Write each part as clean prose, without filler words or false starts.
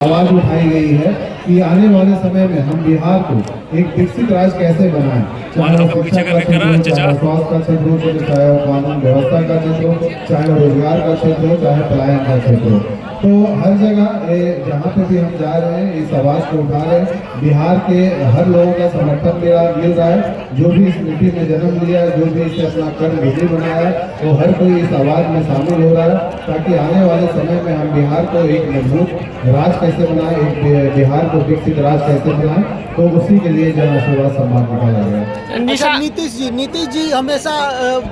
आवाज उठाई गई है कि आने वाले समय में हम बिहार को एक विकसित राज्य कैसे बनाएं, चाहे वो शिक्षा का क्षेत्र हो, चाहे स्वास्थ्य का क्षेत्र हो, चाहे वो कानून व्यवस्था का क्षेत्र हो, चाहे वो रोजगार का क्षेत्र हो, चाहे पलायन का क्षेत्र हो। तो हर जगह जहाँ पे भी हम जा रहे हैं इस आवाज़ को उठा रहे हैं। बिहार के हर लोगों का समर्थन मिल रहा है। जो भी इस नीति में जन्म लिया है, जो भी इसे अपना कर्म विधि बनाया है, वो हर कोई इस आवाज़ में शामिल हो रहा है ताकि आने वाले समय में हम बिहार को एक मजबूत राज्य कैसे बनाए, एक बिहार को विकसित राज्य कैसे बनाए। तो उसी के लिए जो आशीर्वाद सम्मान निकाला गया। अच्छा, नीतीश जी हमेशा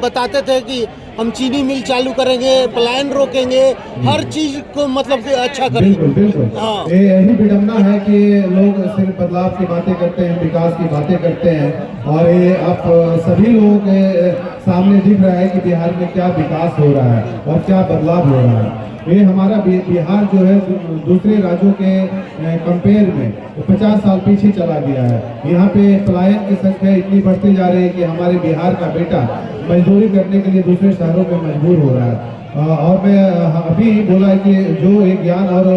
बताते थे कि हम चीनी मिल चालू करेंगे, पलायन रोकेंगे, हर चीज को मतलब कि अच्छा करेंगे। बिल्कुल बिल्कुल। हाँ। यही विडम्बना है कि लोग सिर्फ बदलाव की बातें करते हैं, विकास की बातें करते हैं, और ये आप सभी लोगों के सामने दिख रहा है कि बिहार में क्या विकास हो रहा है और क्या बदलाव हो रहा है। ये हमारा बिहार जो है दूसरे राज्यों के कंपेयर में 50 साल पीछे चला गया है। यहाँ पे पलायन की संख्या इतनी बढ़ती जा रही है कि हमारे बिहार का बेटा मजदूरी करने के लिए दूसरे शहरों में मजबूर हो रहा है। और मैं अभी बोला कि जो एक ज्ञान और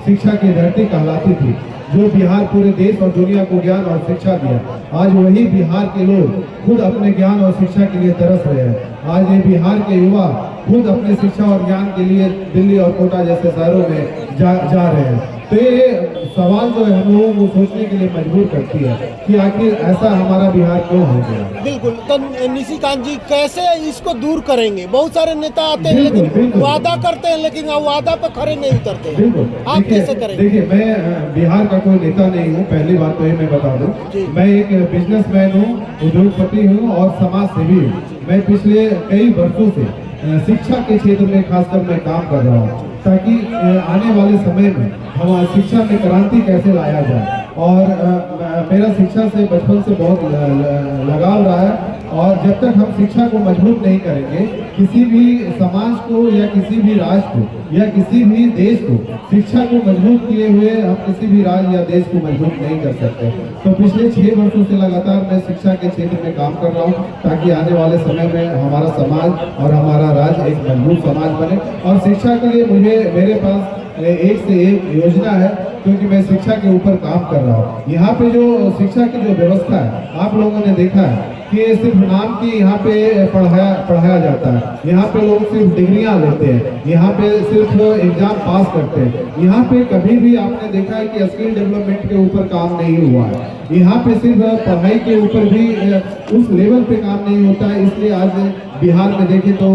शिक्षा की धरती कहलाती थी, जो बिहार पूरे देश और दुनिया को ज्ञान और शिक्षा दिया, आज वही बिहार के लोग खुद अपने ज्ञान और शिक्षा के लिए तरस रहे हैं। आज ये बिहार के युवा खुद अपने शिक्षा और ज्ञान के लिए दिल्ली और कोटा जैसे शहरों में जा रहे हैं। तो ये सवाल जो है हम लोगों को सोचने के लिए मजबूर करती है कि आखिर ऐसा हमारा बिहार क्यों हो गया। बिल्कुल। तो निशिकांत जी कैसे इसको दूर करेंगे? बहुत सारे नेता आते हैं लेकिन वादा करते हैं लेकिन वादा पर खड़े नहीं उतरते। बिल्कुल। आप कैसे करेंगे? देखिए, मैं बिहार का कोई नेता नहीं हूँ, पहली बात तो ये मैं बता दूं। मैं एक बिजनेसमैन हूँ, उद्योगपति हूँ और समाज सेवी हूँ। मैं पिछले कई वर्षों से शिक्षा के क्षेत्र में खासकर मैं काम कर रहा हूँ ताकि आने वाले समय में हमारी शिक्षा में क्रांति कैसे लाया जाए। और मेरा शिक्षा से बचपन से बहुत लगाव रहा है, और जब तक हम शिक्षा को मजबूत नहीं करेंगे, किसी भी समाज को या किसी भी राज्य को या किसी भी देश को शिक्षा को मजबूत किए हुए हम किसी भी राज्य या देश को मजबूत नहीं कर सकते। तो पिछले 6 वर्षों से लगातार मैं शिक्षा के क्षेत्र में काम कर रहा हूँ ताकि आने वाले समय में हमारा समाज और हमारा राज्य एक मजबूत समाज बने। और शिक्षा के लिए मेरे पास एक से एक योजना है, क्योंकि मैं शिक्षा के ऊपर काम कर रहा हूँ। यहाँ पे जो शिक्षा की जो व्यवस्था है, आप लोगों ने देखा है कि सिर्फ नाम की यहाँ पे पढ़ाया जाता है। यहाँ पे लोग सिर्फ डिग्रियां लेते हैं, यहाँ पे सिर्फ एग्जाम पास करते हैं। यहाँ पे कभी भी आपने देखा है कि स्किल डेवलपमेंट के ऊपर काम नहीं हुआ है। यहाँ पे सिर्फ पढ़ाई के ऊपर भी उस लेवल पे काम नहीं होता है। इसलिए आज बिहार में देखें तो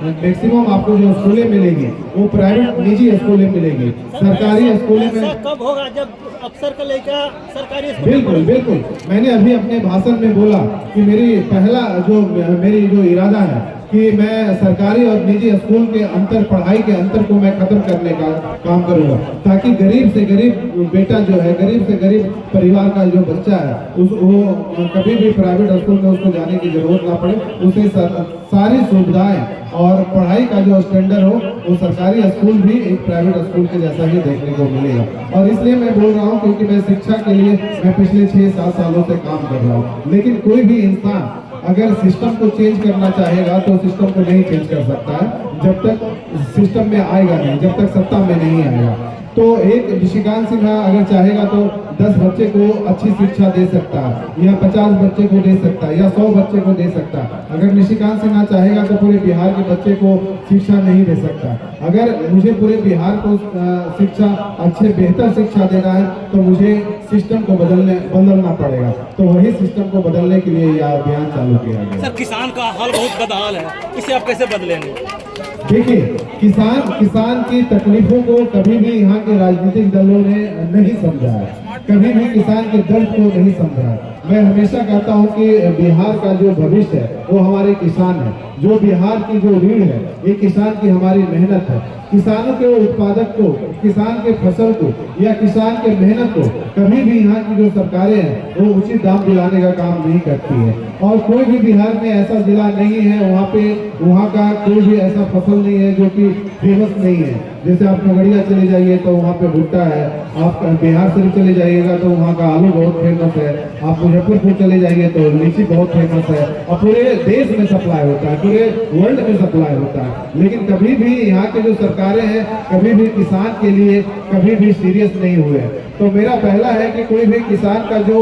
मैक्सिमम आपको जो स्कूलें मिलेगी वो प्राइवेट निजी स्कूलें मिलेगी। सरकारी स्कूलों में कब होगा जब अफसर का लेकर सरकारी स्कूल? बिल्कुल बिल्कुल। मैंने अभी अपने भाषण में बोला कि मेरी जो इरादा है कि मैं सरकारी और निजी स्कूल के पढ़ाई के अंतर को मैं खत्म करने का काम करूंगा, ताकि गरीब से गरीब बेटा जो है, गरीब से गरीब परिवार का जो बच्चा है, वो कभी भी प्राइवेट स्कूल में उसको जाने की जरूरत ना पड़े। उसे सारी सुविधाएं और पढ़ाई का जो स्टैंडर्ड हो वो सरकारी स्कूल भी एक प्राइवेट स्कूल के जैसा ही देखने को मिलेगा। और इसलिए मैं बोल रहा हूँ क्योंकि मैं शिक्षा के लिए मैं पिछले 6-7 सालों से काम कर रहा हूँ। लेकिन कोई भी इंसान अगर सिस्टम को चेंज करना चाहेगा तो सिस्टम को नहीं चेंज कर सकता है जब तक सिस्टम में आएगा नहीं, जब तक सत्ता में नहीं आएगा। तो एक निशिकांत सिन्हा अगर चाहेगा तो 10 बच्चे को अच्छी शिक्षा दे सकता है, या 50 बच्चे को दे सकता है, या 100 बच्चे को दे सकता है। अगर निशिकांत सिन्हा चाहेगा तो पूरे बिहार के बच्चे को शिक्षा नहीं दे सकता। अगर मुझे पूरे बिहार को बेहतर शिक्षा देना है तो मुझे सिस्टम को बदलना पड़ेगा। तो वही सिस्टम को बदलने के लिए यह अभियान चालू किया गया। सर, किसान का हाल बहुत बदहाल है, इसे आप कैसे बदलेंगे? देखिए, किसान की तकलीफों को कभी भी यहाँ के राजनीतिक दलों ने नहीं समझा है, कभी भी किसान के दर्द को नहीं समझा है। मैं हमेशा कहता हूँ कि बिहार का जो भविष्य है वो हमारे किसान है। जो बिहार की जो रीढ़ है ये किसान की हमारी मेहनत है। किसानों के उत्पादक को, किसान के फसल को या किसान के मेहनत को कभी भी यहाँ की जो सरकारें हैं वो उचित दाम दिलाने का काम नहीं करती है। और कोई भी बिहार में ऐसा जिला नहीं है वहाँ का कोई भी ऐसा फसल नहीं है जो कि फेमस नहीं है। जैसे आप नगड़िया चले जाइए तो वहाँ पे भुट्टा है, आप बिहार शरीफ चले जाइए जाइएगा तो वहाँ का आलू बहुत फेमस है, आप मुजफ्फरपुर चले जाइए तो लीची बहुत फेमस है, और पूरे देश में सप्लाई होता है, पूरे वर्ल्ड में सप्लाई होता है। लेकिन कभी भी यहाँ के जो सरकारें हैं कभी भी किसान के लिए कभी भी सीरियस नहीं हुए हैं। तो मेरा पहला है कि कोई भी किसान का जो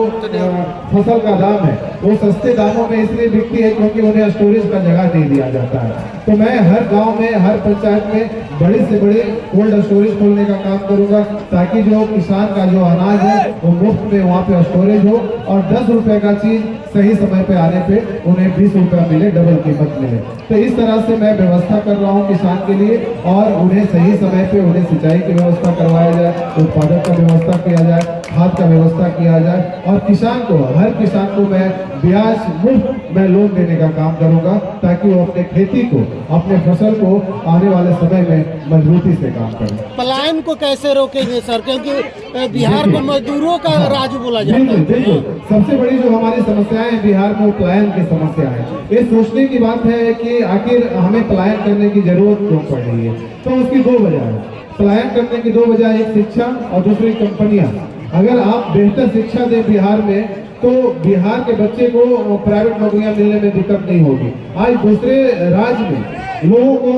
फसल का दाम है वो सस्ते दामों में इसलिए बिकती है क्योंकि उन्हें स्टोरेज का जगह नहीं दिया जाता है। तो मैं हर गांव में, हर पंचायत में बड़े से बड़े कोल्ड स्टोरेज खोलने का काम करूंगा, ताकि जो किसान का जो अनाज है वो मुफ्त में वहाँ पे स्टोरेज हो, और 10 रुपए का चीज सही समय पे आने पे उन्हें 20 रुपया मिले, डबल कीमत मिले। तो इस तरह से मैं व्यवस्था कर रहा हूँ किसान के लिए, और उन्हें सही समय पे उन्हें सिंचाई की व्यवस्था करवाया जाए, उत्पादन का व्यवस्था किया जाए, खाद का व्यवस्था किया जाए, और किसान को, हर किसान को मैं ब्याज मुफ्त में लोन देने का काम करूंगा, ताकि वो अपने खेती को, अपने फसल को आने वाले समय में मजबूती से काम करें। पलायन को कैसे रोकेंगे सर, क्योंकि बिहार को मजदूरों का राज्य बोला जाता है। बिल्कुल बिल्कुल, सबसे बड़ी जो हमारी समस्याएं हैं बिहार में, पलायन की समस्या है। ये सोचने की बात है कि आखिर हमें पलायन करने की जरूरत क्यों पड़ रही है। तो उसकी दो वजह है पलायन करने की, दो वजह, एक शिक्षा और दूसरी कंपनियां। अगर आप बेहतर शिक्षा दें बिहार में तो बिहार के बच्चे को प्राइवेट नौकरियां मिलने में दिक्कत नहीं होगी। आज दूसरे राज्य में लोगों को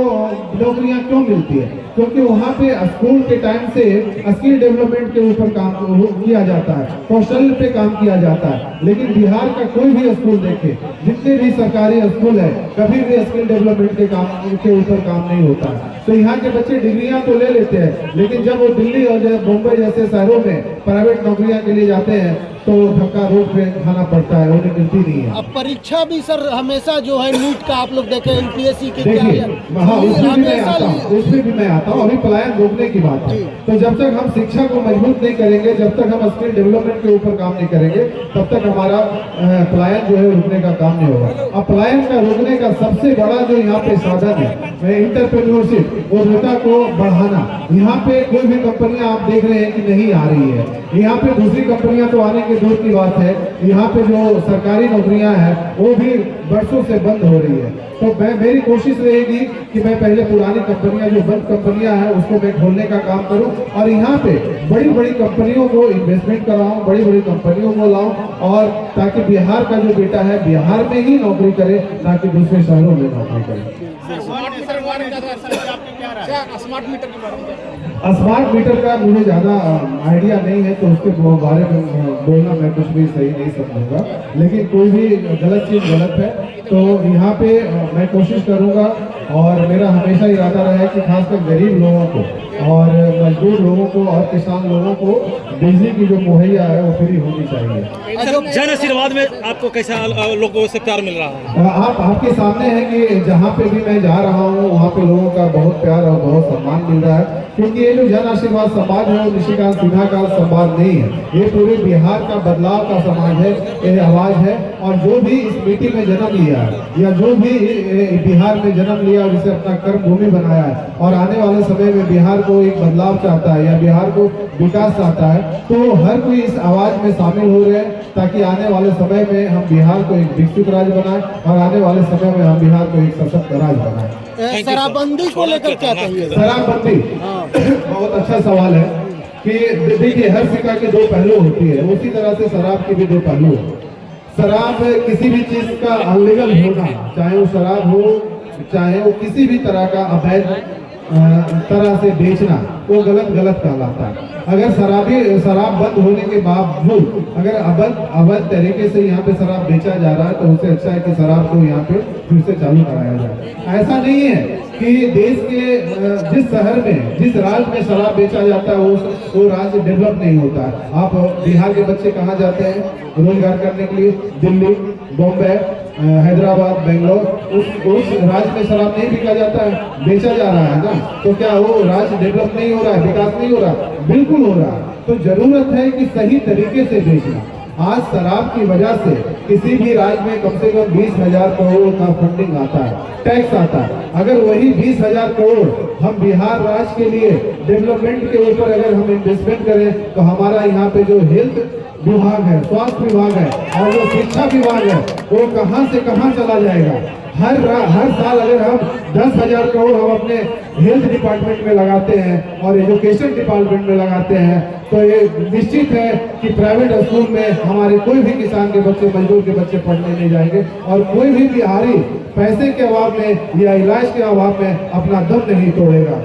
नौकरियां क्यों मिलती है? क्योंकि वहाँ पे स्कूल के टाइम से स्किल डेवलपमेंट के ऊपर काम किया जाता है, कौशल पे काम किया जाता है। लेकिन बिहार का कोई भी स्कूल देखे, जितने भी सरकारी स्कूल है, कभी भी स्किल डेवलपमेंट के ऊपर काम नहीं होता है। तो यहाँ के बच्चे डिग्रियां तो ले लेते हैं, लेकिन जब वो दिल्ली और मुंबई जैसे शहरों में प्राइवेट नौकरियां के लिए जाते हैं तो धक्का रोड पे खाना पड़ता है, उन्हें मिलती नहीं है। अब परीक्षा भी सर हमेशा जो है नीट का आप लोग देखें, यूपीएससी की देखिए, हाँ, उसमें भी मैं आता हूँ। अभी पलायन रोकने की बात है, तो जब तक हम शिक्षा को मजबूत नहीं करेंगे, जब तक हम स्किल डेवलपमेंट के ऊपर काम नहीं करेंगे, तब तक हमारा पलायन जो है रुकने का काम नहीं होगा। अब पलायन का रोकने का सबसे बड़ा जो यहाँ पे साधन है इंटरप्रेन्योरशिप, उद्यमिता को बढ़ाना। यहाँ पे कोई भी कंपनियां आप देख रहे हैं कि नहीं आ रही है। यहाँ पे दूसरी कंपनियां तो आने के दूर की बात है, यहाँ पे जो सरकारी नौकरियां हैं वो भी बरसों से बंद हो रही है। तो मेरी कोशिश रहेगी कि मैं पहले पुरानी कंपनियां, जो बंद कंपनियां हैं, उसको मैं खोलने का काम करूं, और यहाँ पे बड़ी बड़ी कंपनियों को इन्वेस्टमेंट कराऊं, बड़ी बड़ी कंपनियों को लाऊं, और ताकि बिहार का जो बेटा है बिहार में ही नौकरी करे, ना कि दूसरे शहरों में नौकरी करे। स्मार्ट मीटर का मुझे ज़्यादा आइडिया नहीं है, तो उसके बारे में बोलना मैं कुछ भी सही नहीं समझूंगा। लेकिन कोई भी गलत चीज़ गलत है, तो यहाँ पे मैं कोशिश करूँगा, और मेरा हमेशा इरादा रहा है कि खासकर गरीब लोगों को और मजदूर लोगों को और किसान लोगों को बिजली की जो मुहैया है वो फ्री होनी चाहिए। जन आशीर्वाद में आपको कैसा लोगों से प्यार मिल रहा है? आपके सामने है कि जहाँ पे भी मैं जा रहा हूँ वहाँ पे लोगों का बहुत प्यार और बहुत सम्मान मिल रहा है, क्योंकि ये जो जन आशीर्वाद समाज है वो निशिकांत सिन्हा का समाज नहीं है, ये पूरे बिहार का बदलाव का समाज है, ये आवाज है। और जो भी इस मिट्टी में जन्म लिया है, या जो भी बिहार में जन्म लिया और इसे अपना कर्म भूमि बनाया है, और आने वाले समय में बिहार को एक बदलाव चाहता है या बिहार को विकास चाहता है, तो हर कोई इस आवाज में शामिल हो रहे हैं, ताकि आने वाले समय में हम बिहार को एक विकसित राज्य बनाएं, और आने वाले समय में हम बिहार को एक सशक्त राज्य बनाएं। शराबबंदी को लेकर क्या कहिए? शराबबंदी बहुत अच्छा सवाल है कि देखिए, हर सिक्का के दो पहलू होती है, उसी तरह से शराब के भी दो पहलू है। शराब किसी भी चीज का अनलीगल होना, चाहे वो शराब हो, चाहे वो किसी भी तरह का अवैध तरह से बेचना, वो गलत कहलाता है। अगर शराब बंद होने के बावजूद अगर अवैध तरीके से यहाँ पे शराब बेचा जा रहा है, तो उससे अच्छा है कि शराब को यहाँ पे फिर से चालू कराया जाए। ऐसा नहीं है कि देश के जिस शहर में, जिस राज्य में शराब बेचा जाता है वो राज्य डेवलप नहीं होता है। आप बिहार के बच्चे कहाँ जाते हैं रोजगार करने के लिए? दिल्ली, बॉम्बे, हैदराबाद, बेंगलोर, उस राज्य में शराब नहीं बिका जाता है, बेचा जा रहा है ना। तो क्या वो राज्य डेवलप नहीं हो रहा है, विकास नहीं हो रहा? बिल्कुल हो रहा है। तो जरूरत है कि सही तरीके से बेचना। आज शराब की वजह से किसी भी राज्य में कम से कम 20,000 करोड़ का फंडिंग आता है, टैक्स आता है। अगर वही 20,000 करोड़ हम बिहार राज्य के लिए डेवलपमेंट के ऊपर अगर हम इन्वेस्टमेंट करें, तो हमारा यहाँ पे जो हेल्थ विभाग है, स्वास्थ्य विभाग है और जो शिक्षा विभाग है वो कहां से कहां चला जाएगा। हर साल अगर हम 10,000 करोड़ हम अपने हेल्थ डिपार्टमेंट में लगाते हैं और एजुकेशन डिपार्टमेंट में लगाते हैं तो ये निश्चित है कि प्राइवेट स्कूल में हमारे कोई भी किसान के बच्चे, मजदूर के बच्चे पढ़ने नहीं जाएंगे और कोई भी बिहारी पैसे के अभाव में या इलाज के अभाव में अपना दम नहीं तोड़ेगा।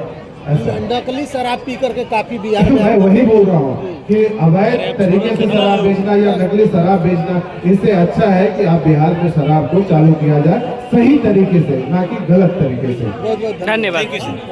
ऐसा नकली शराब पी करके काफी बिहार मैं में वही बोल रहा हूँ कि अवैध तरीके से शराब बेचना या नकली शराब बेचना, इससे अच्छा है कि आप बिहार में शराब को चालू किया जाए सही तरीके से, ना कि गलत तरीके से। बहुत बहुत धन्यवाद।